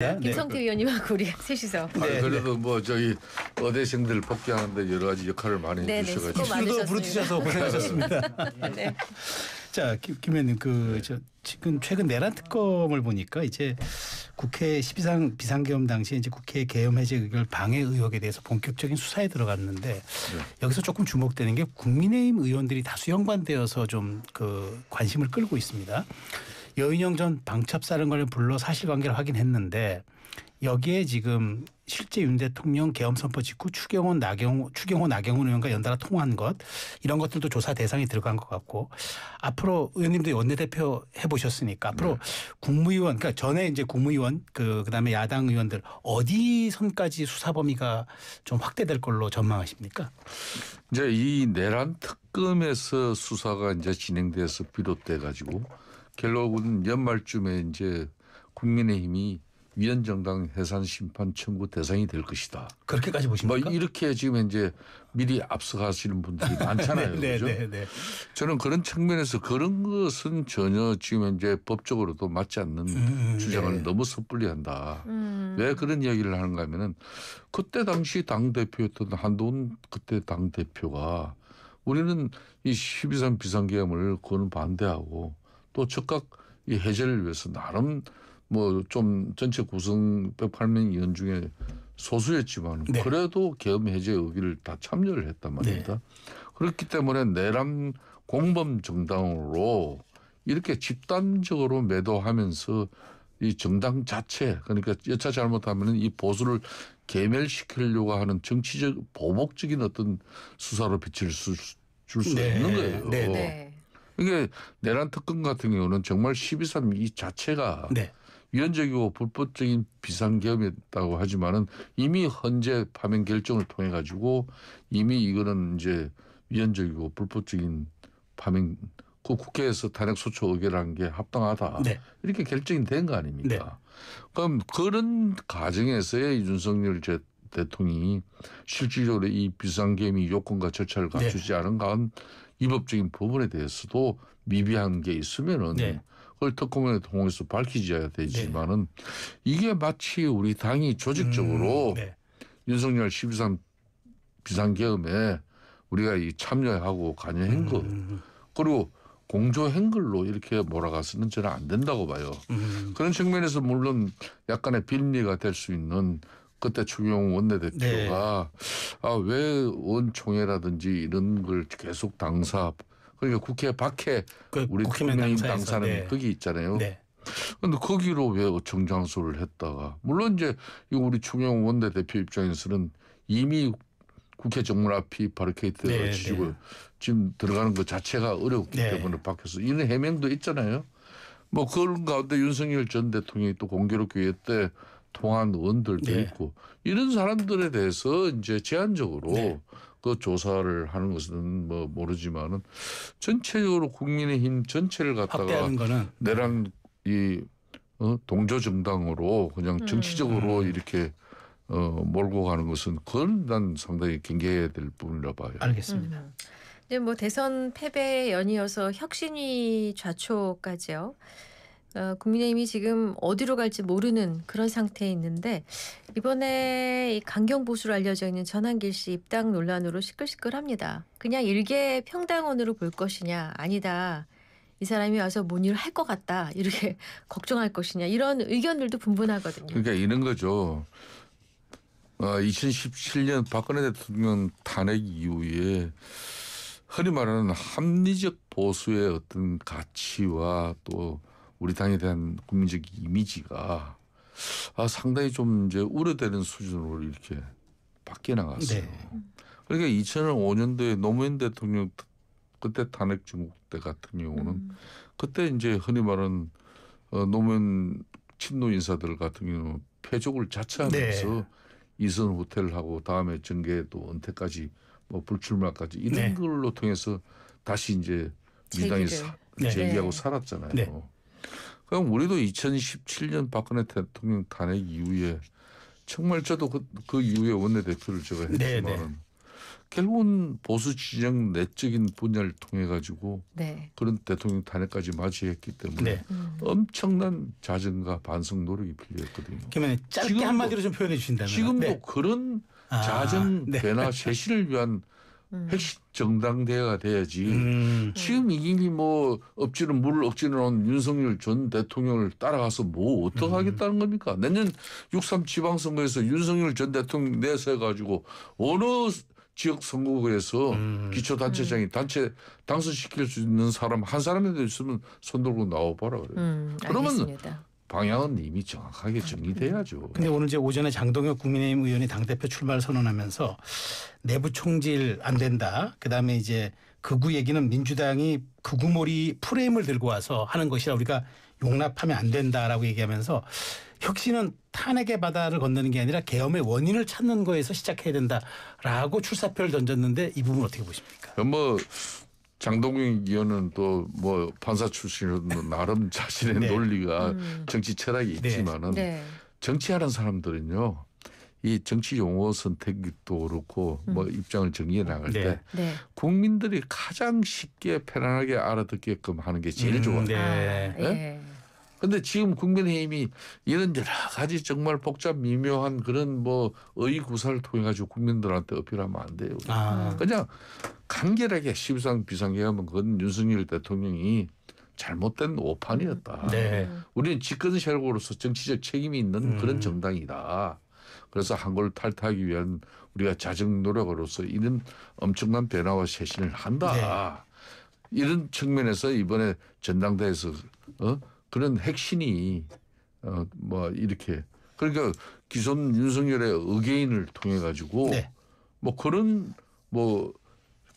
김성태 의원님하고 우리 셋이서. 그래도 뭐 저희 어대생들 복귀하는데 여러 가지 역할을 많이 해주셔가지고 수도 부르주셔서 고생하셨습니다. 네. 자, 김 의원님 지금 최근 내란 특검을 보니까 이제 국회 12상 비상계엄 당시에 이제 국회 계엄 해제 의결 방해 의혹에 대해서 본격적인 수사에 들어갔는데 여기서 조금 주목되는 게 국민의힘 의원들이 다수 형반되어서 좀 관심을 끌고 있습니다. 여인영 전 방첩사령관을 불러 사실관계를 확인했는데 여기에 지금 실제 윤 대통령 계엄 선포 직후 추경호 나경원 의원과 연달아 통화한 것 이런 것들도 조사 대상이 들어간 것 같고 앞으로 의원님도 원내대표 해보셨으니까 앞으로 국무위원 그러니까 전에 이제 국무위원 그다음에 야당 의원들 어디 선까지 수사 범위가 좀 확대될 걸로 전망하십니까? 이제 이 내란 특검에서 수사가 이제 진행돼서 비롯돼 가지고 결국은 연말쯤에 이제 국민의힘이 위헌정당 해산 심판 청구 대상이 될 것이다. 그렇게까지 보십니까? 뭐 이렇게 지금 이제 미리 앞서가시는 분들이 많잖아요. 네, 그렇죠? 네. 저는 그런 측면에서 그런 것은 전혀 지금 이제 법적으로도 맞지 않는 주장을 너무 섣불리한다. 왜 그런 이야기를 하는가 하면은 그때 당시 당대표였던 한동훈 그때 당대표가 우리는 이 12.3 비상계엄을 그거는 반대하고 또 즉각 이 해제를 위해서 나름 뭐 좀 전체 구성 108명 의원 중에 소수였지만 그래도 계엄 해제 의기를 다 참여를 했단 말입니다. 그렇기 때문에 내란 공범 정당으로 이렇게 집단적으로 매도하면서 이 정당 자체 그러니까 여차 잘못하면 이 보수를 괴멸시키려고 하는 정치적 보복적인 어떤 수사로 빛을 줄 수 있는 거예요. 이게 내란 특검 같은 경우는 정말 12.3 이 자체가 위헌적이고 불법적인 비상계엄이었다고 하지만은 이미 헌재 파면 결정을 통해 가지고 이미 이거는 이제 위헌적이고 불법적인 파면 그 국회에서 탄핵 소추 의결한 게 합당하다 이렇게 결정이 된 거 아닙니까? 그럼 그런 과정에서의 윤석열 대통령이 실질적으로 이 비상계엄이 요건과 절차를 갖추지 않은 가운 위법적인 부분에 대해서도 미비한 게 있으면은 그걸 특검에 통해서 밝히져야 되지만은 이게 마치 우리 당이 조직적으로 윤석열 12.3 비상계엄에 우리가 이 참여하고 관여한 거 그리고 공조한 걸로 이렇게 몰아가서는 저는 안 된다고 봐요. 그런 측면에서 물론 약간의 빌미가 될 수 있는 그때 추경호 원내대표가 왜 원총회라든지 이런 걸 계속 당사 그러니까 국회 밖에 우리 국민의힘 당사는 거기 있잖아요. 그런데 거기로 왜 정장소를 했다가 물론 이제 이거 우리 추경호 원내대표 입장에서는 이미 국회 정문 앞이 바리케이트가 치고 지금 들어가는 것 자체가 어렵기 때문에 밖에서 이런 해명도 있잖아요. 뭐 그런 가운데 윤석열 전 대통령이 또 공교롭게 때 통한 의원들도 있고 이런 사람들에 대해서 이제 제한적으로 그 조사를 하는 것은 뭐 모르지만은 전체적으로 국민의힘 전체를 갖다가 내란 이 동조 정당으로 그냥 정치적으로 이렇게 몰고 가는 것은 그건 난 상당히 경계해야 될 부분이라 봐요. 알겠습니다. 이제 뭐 대선 패배에 연이어서 혁신위 좌초까지요. 국민의힘이 지금 어디로 갈지 모르는 그런 상태에 있는데 이번에 이 강경 보수로 알려져 있는 전한길 씨 입당 논란으로 시끌시끌합니다. 그냥 일개 평당원으로 볼 것이냐 아니다. 이 사람이 와서 뭔 일을 할 것 같다. 이렇게 걱정할 것이냐 이런 의견들도 분분하거든요. 그러니까 이런 거죠. 2017년 박근혜 대통령 탄핵 이후에 흔히 말하는 합리적 보수의 어떤 가치와 또 우리 당에 대한 국민적 이미지가 상당히 좀 이제 우려되는 수준으로 이렇게 바뀌어 나갔어요. 그러니까 2005년도에 노무현 대통령 그때 탄핵 정국 때 같은 경우는 그때 이제 흔히 말하는 노무현 친노 인사들 같은 경우는 패족을 자처하면서 이선 호텔하고 다음에 정계도 은퇴까지 뭐 불출마까지 이런 걸로 통해서 다시 이제 민주당이 재기하고 살았잖아요. 그럼 우리도 2017년 박근혜 대통령 탄핵 이후에 정말 저도 그 이후에 원내대표를 제가 했지만 결국은 보수 진영 내적인 분야를 통해 가지고 네. 그런 대통령 탄핵까지 맞이했기 때문에 네. 엄청난 자정과 반성 노력이 필요했거든요. 그러면 짧게 지금도- 한마디로 좀 표현해 주신다면. 지금도 네. 그런 아, 자정 네. 변화 쇄신을 위한 핵심 정당대회가 돼야지. 지금 이미 뭐 억지로 물을 억지로 놓은 윤석열 전 대통령을 따라가서 뭐 어떻게 하겠다는 겁니까? 내년 6.3 지방선거에서 윤석열 전 대통령 내세워가지고 어느 지역 선거구에서 기초단체장이 단체 당선시킬 수 있는 사람 한 사람이라도 있으면 손 들고 나와봐라 그래요. 그러면 알겠습니다. 방향은 이미 정확하게 정리돼야죠. 근데 오늘 이제 오전에 장동혁 국민의힘 의원이 당대표 출마를 선언하면서 내부 총질 안 된다. 그다음에 이제 극우 얘기는 민주당이 극우몰이 프레임을 들고 와서 하는 것이라 우리가 용납하면 안 된다라고 얘기하면서 혁신은 탄핵의 바다를 건너는 게 아니라 계엄의 원인을 찾는 거에서 시작해야 된다라고 출사표를 던졌는데 이 부분 어떻게 보십니까? 뭐 장동영 의원은 또 뭐 판사 출신으로 나름 자신의 네. 논리가 정치 철학이 네. 있지만은 네. 정치하는 사람들은요 이 정치 용어 선택도 그렇고 뭐 입장을 정리해 나갈 네. 때 네. 국민들이 가장 쉽게 편안하게 알아듣게끔 하는 게 제일 좋아요. 네. 예. 근데 지금 국민의힘이 이런 여러 가지 정말 복잡 미묘한 그런 뭐 의구사를 통해 가지고 국민들한테 어필하면 안 돼요. 아. 그냥 간결하게 12.3 비상계엄은 그건 윤석열 대통령이 잘못된 오판이었다. 네. 우리는 집권 세력으로서 정치적 책임이 있는 그런 정당이다. 그래서 한골 탈퇴하기 위한 우리가 자정 노력으로서 이런 엄청난 변화와 쇄신을 한다. 이런 측면에서 이번에 전당대회에서 그런 핵심이 뭐 이렇게 그러니까 기존 윤석열의 의개인을 통해 가지고 네. 뭐 그런 뭐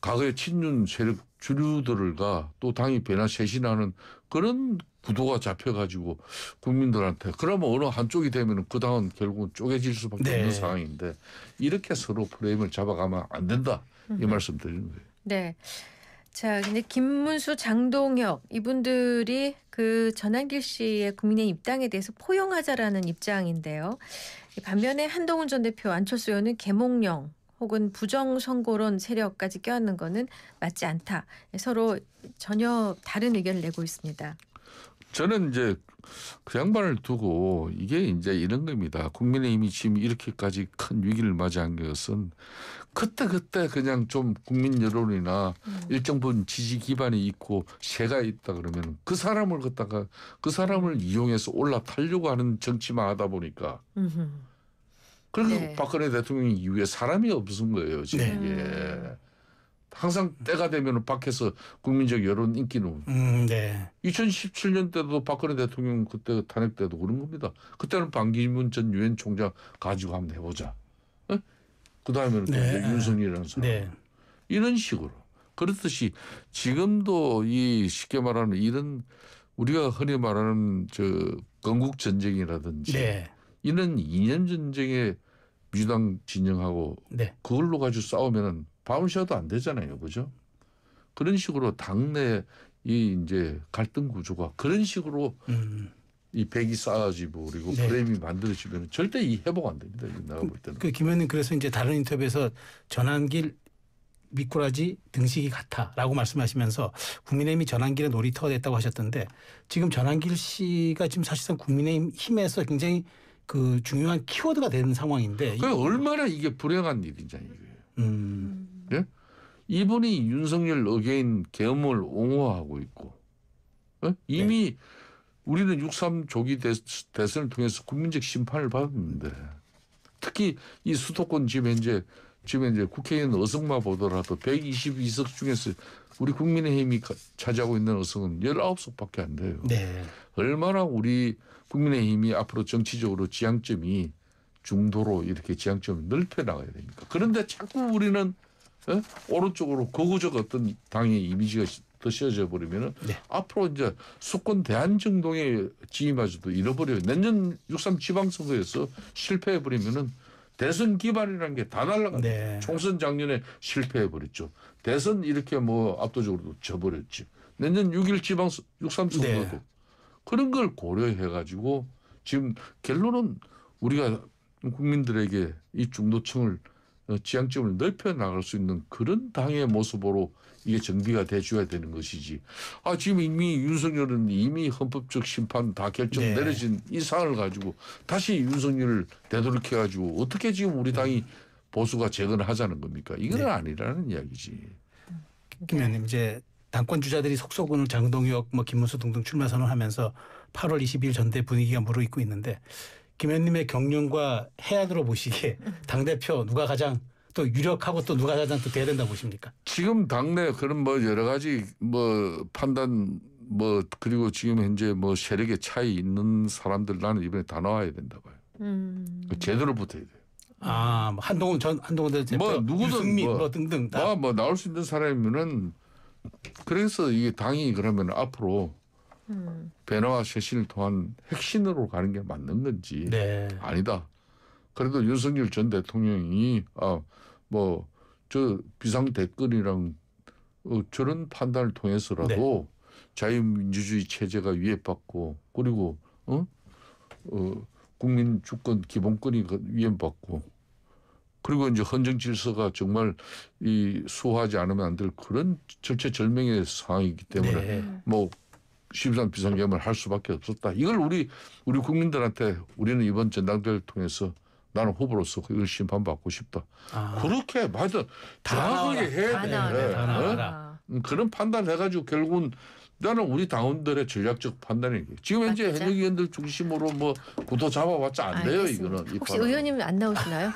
과거의 친윤 세력 주류들과 또 당이 변화 쇄신하는 그런 구도가 잡혀가지고 국민들한테 그러면 어느 한쪽이 되면 그 당은 결국은 쪼개질 수밖에 네. 없는 상황인데 이렇게 서로 프레임을 잡아가면 안 된다 이 말씀 드리는 거예요. 네. 자, 근데 김문수, 장동혁 이분들이 그 전한길 씨의 국민의 입당에 대해서 포용하자라는 입장인데요. 반면에 한동훈 전 대표, 안철수 의원은 계몽령 혹은 부정선거론 세력까지 껴안는 거는 맞지 않다. 서로 전혀 다른 의견을 내고 있습니다. 저는 이제 그 양반을 두고 이게 이제 이런 겁니다. 국민의힘이 지금 이렇게까지 큰 위기를 맞이한 것은 그때 그냥 좀 국민 여론이나 일정 부분 지지 기반이 있고 세가 있다 그러면 그 사람을 갖다가 그 사람을 이용해서 올라타려고 하는 정치만 하다 보니까 그리고 네. 박근혜 대통령 이후에 사람이 없은 거예요 지금 이게. 항상 때가 되면 밖에서 국민적 여론 인기는 네. 2017년 때도 박근혜 대통령 그때 탄핵 때도 그런 겁니다. 그때는 반기문 전 유엔 총장 가지고 한번 해보자. 그 다음에는 네. 윤석열이라는 사람. 네. 이런 식으로. 그렇듯이 지금도 이 쉽게 말하는 이런 우리가 흔히 말하는 저 건국 전쟁이라든지 네. 이런 이념 전쟁에 민주당 진영하고 네. 그걸로 가지고 싸우면은 밤을 쉬어도 안 되잖아요, 그죠? 그런 식으로 당내 이 이제 갈등 구조가 그런 식으로 이 백이 쌓아지고 그리고 네. 프레임이 만들어지면 절대 이 회복 안 됩니다. 내가 볼 때는. 그 김 의원님 그래서 이제 다른 인터뷰에서 전한길 미꾸라지 등식이 같아라고 말씀하시면서 국민의힘이 전한길의 놀이터가 됐다고 하셨던데 지금 전한길 씨가 지금 사실상 국민의힘 힘에서 굉장히 그 중요한 키워드가 되는 상황인데 그 얼마나 이게 불행한 일이냐 이거예요. 예? 이분이 윤석열 의개인 계엄을 옹호하고 있고 이미 우리는 6.3 조기 대선을 통해서 국민적 심판을 받았는데 특히 이 수도권 지금 현재 국회의원 의석만 보더라도 122석 중에서 우리 국민의힘이 차지하고 있는 의석은 19석밖에 안 돼요. 네. 얼마나 우리 국민의힘이 앞으로 정치적으로 지향점이 중도로 이렇게 지향점을 넓혀 나가야 됩니까? 그런데 자꾸 우리는 오른쪽으로 거구적 어떤 당의 이미지가 더 씌워져 버리면은 앞으로 이제 수권 대한정동의 지위마저도 잃어버려요. 내년 6.3 지방선거에서 실패해 버리면은 대선 기반이라는 게 다 날라가. 네. 총선 작년에 실패해 버렸죠. 대선 이렇게 뭐 압도적으로 져버렸지. 내년 6.1 지방 6.3 선거도 네. 그런 걸 고려해 가지고 지금 결론은 우리가 국민들에게 이 중도층을 지향점을 넓혀 나갈 수 있는 그런 당의 모습으로 이게 정비가 돼줘야 되는 것이지. 지금 이미 윤석열은 이미 헌법적 심판 다 결정 네. 내려진 이 사안을 가지고 다시 윤석열을 되돌이켜가지고 어떻게 지금 우리 당이 보수가 재건하자는 겁니까? 이건 네. 아니라는 이야기지. 김 의원님 이제 당권 주자들이 속속은 장동혁, 김문수 등등 출마 선언하면서 8월 20일 전대 분위기가 무르익고 있는데 김 의원님의 경륜과 해안으로 보시기에 당 대표 누가 가장 또 유력하고 또 누가 가장 또 돼야 된다 보십니까? 지금 당내 그런 여러 가지 판단 그리고 지금 현재 세력의 차이 있는 사람들 나는 이번에 다 나와야 된다 봐요. 제대로 붙어야 돼요. 한동훈 대표, 누구든 유승민 등등 다. 나올 수 있는 사람이면은 그래서 이게 당이 그러면 앞으로 변화와 쇄신을 통한 핵심으로 가는 게 맞는 건지 네. 아니다. 그래도 윤석열 전 대통령이 저 비상대권이랑 저런 판단을 통해서라도 자유민주주의 체제가 위협받고 그리고 국민 주권 기본권이 위협받고 그리고 이제 헌정 질서가 정말 이 수호하지 않으면 안 될 그런 절체절명의 상황이기 때문에 13 비상계엄을 할 수밖에 없었다. 이걸 우리 국민들한테 우리는 이번 전당대회를 통해서 나는 후보로서 이걸 심판받고 싶다. 그렇게 맞아. 정확하게 해야 돼. 다 나와라. 그런 판단을 해가지고 결국은 나는 우리 당원들의 전략적 판단이 지금 현재 현역 의원들 중심으로 구도 잡아봤자 안 돼요. 알겠습니다. 이거는. 혹시 의원님 안 나오시나요?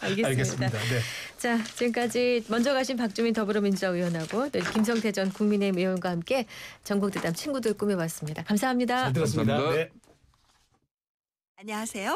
알겠습니다. 네. 자, 지금까지 먼저 가신 박주민 더불어민주당 의원하고 또 김성태 전 국민의힘 의원과 함께 전국대담 친구들 꾸며봤습니다. 감사합니다. 잘 들었습니다. 감사합니다. 네. 안녕하세요.